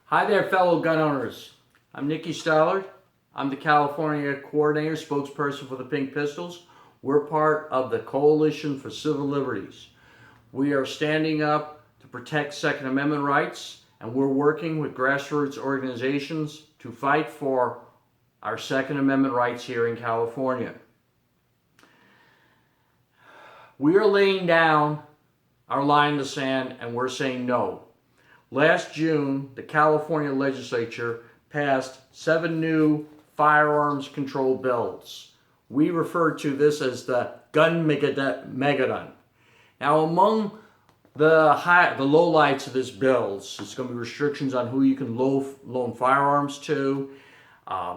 Hi there, fellow gun owners. I'm Nicki Stallard. I'm the California coordinator, spokesperson for the Pink Pistols. We're part of the Coalition for Civil Liberties. We are standing up to protect Second Amendment rights, and we're working with grassroots organizations to fight for our Second Amendment rights here in California. We are laying down our line in the sand, and we're saying no. Last June, the California legislature passed 7 new firearms control bills. We refer to this as the Gunmeggedon. Now, among the lowlights of this bill, it's going to be restrictions on who you can loan firearms to.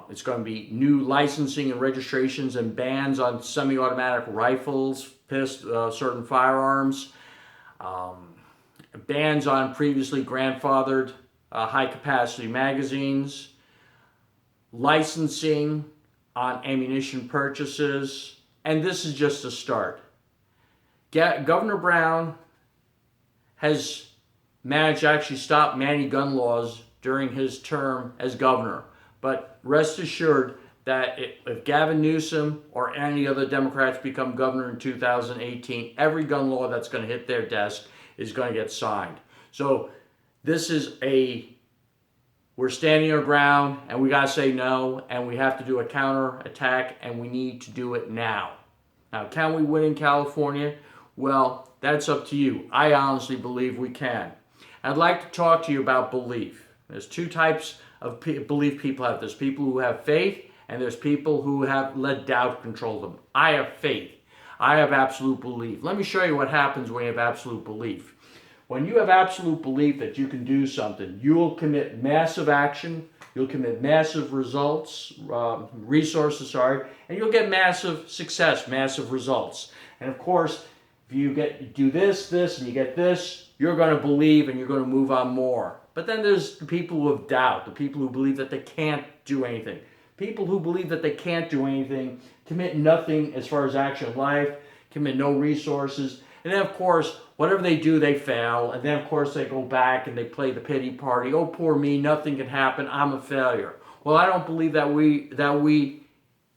It's going to be new licensing and registrations and bans on semi-automatic rifles, certain firearms. Bans on previously grandfathered high-capacity magazines, licensing on ammunition purchases, and this is just a start. Governor Brown has managed to actually stop anti-gun laws during his term as governor, but rest assured that if Gavin Newsom or any other Democrats become governor in 2018, every gun law that's going to hit their desk is going to get signed. So this is we're standing our ground, and we got to say no, and we have to do a counter attack, and we need to do it now. Now, can we win in California? Well, that's up to you. I honestly believe we can. I'd like to talk to you about belief. There's two types of belief people have. There's people who have faith, and there's people who have let doubt control them. I have faith. I have absolute belief. Let me show you what happens when you have absolute belief. When you have absolute belief that you can do something, you'll commit massive action, you'll commit massive resources, and you'll get massive success, massive results. And of course, if you do this, and you get this, you're going to believe and you're going to move on more. But then there's the people who have doubt, the people who believe that they can't do anything. People who believe that they can't do anything commit nothing as far as action in life, commit no resources, and then of course, whatever they do, they fail, and then of course they go back and they play the pity party. Oh, poor me, nothing can happen, I'm a failure. Well, I don't believe that we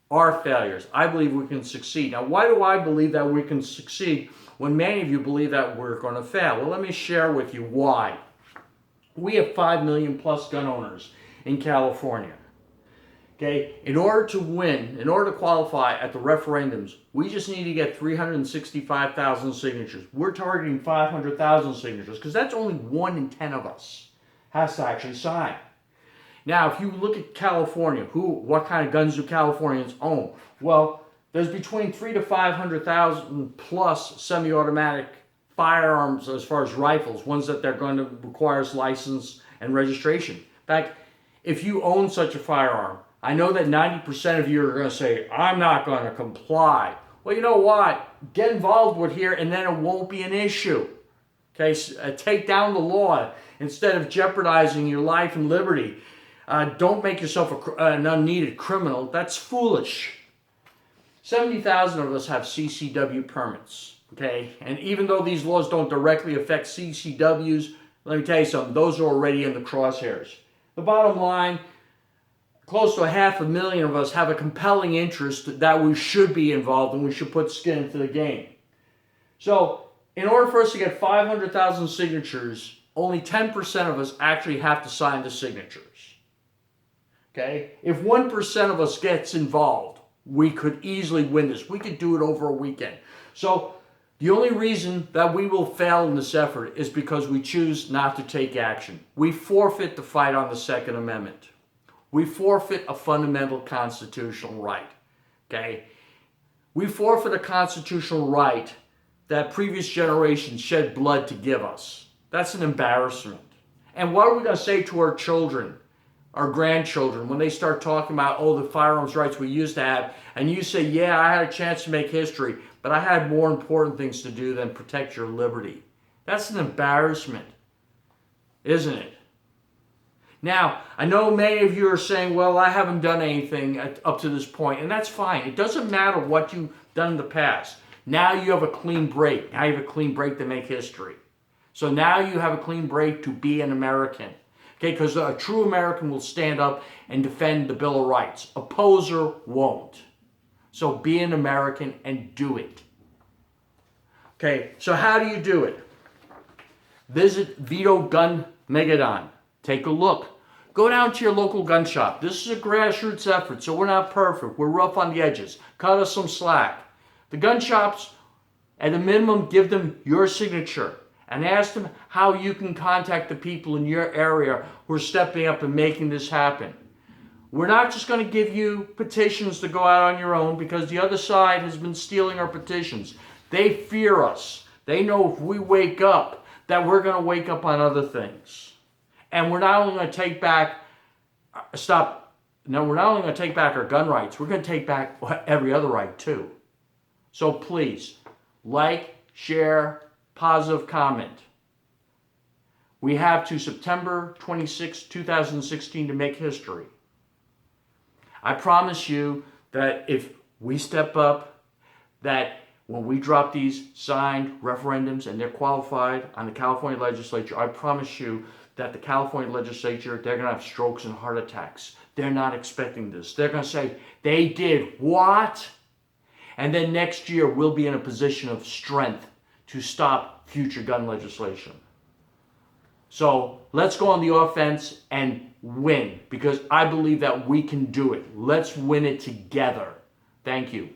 are failures. I believe we can succeed. Now, why do I believe that we can succeed when many of you believe that we're going to fail? Well, let me share with you why. We have 5 million plus gun owners in California. Okay, in order to win, in order to qualify at the referendums, we just need to get 365,000 signatures. We're targeting 500,000 signatures because that's only 1 in 10 of us has to actually sign. Now, if you look at California, what kind of guns do Californians own? Well, there's between 300,000 to 500,000 plus semi-automatic firearms as far as rifles, ones that they're going to require license and registration. In fact, if you own such a firearm, I know that 90% of you are going to say, I'm not going to comply. Well, you know what? Get involved with here and then it won't be an issue. Okay, take down the law instead of jeopardizing your life and liberty. Don't make yourself an unneeded criminal. That's foolish. 70,000 of us have CCW permits. Okay, and even though these laws don't directly affect CCWs, let me tell you something, those are already in the crosshairs. The bottom line, close to 500,000 of us have a compelling interest that we should be involved and we should put skin into the game. So, in order for us to get 500,000 signatures, only 10% of us actually have to sign the signatures. Okay? If 1% of us gets involved, we could easily win this. We could do it over a weekend. So, the only reason that we will fail in this effort is because we choose not to take action. We forfeit the fight on the Second Amendment. We forfeit a fundamental constitutional right. Okay? We forfeit a constitutional right that previous generations shed blood to give us. That's an embarrassment. And what are we going to say to our children, our grandchildren, when they start talking about, the firearms rights we used to have, and you say, yeah, I had a chance to make history, but I had more important things to do than protect your liberty. That's an embarrassment, isn't it? Now, I know many of you are saying, well, I haven't done anything up to this point, and that's fine. It doesn't matter what you've done in the past. Now you have a clean break. Now you have a clean break to make history. So now you have a clean break to be an American. Okay, because a true American will stand up and defend the Bill of Rights. A poser won't. So be an American and do it. Okay, so how do you do it? Visit Veto Gunmeggedon. Take a look. Go down to your local gun shop. This is a grassroots effort, so we're not perfect. We're rough on the edges. Cut us some slack. The gun shops, at a minimum, give them your signature and ask them how you can contact the people in your area who are stepping up and making this happen. We're not just going to give you petitions to go out on your own because the other side has been stealing our petitions. They fear us. They know if we wake up that we're going to wake up on other things. And we're not only going to take back, we're not only going to take back our gun rights, we're going to take back every other right too. So please, like, share, positive comment. We have to September 26, 2016 to make history. I promise you that if we step up, that when we drop these signed referendums and they're qualified on the California legislature, I promise you that the California legislature, they're going to have strokes and heart attacks. They're not expecting this. They're going to say, they did what? And then next year, we'll be in a position of strength to stop future gun legislation. So let's go on the offense and win, because I believe that we can do it. Let's win it together. Thank you.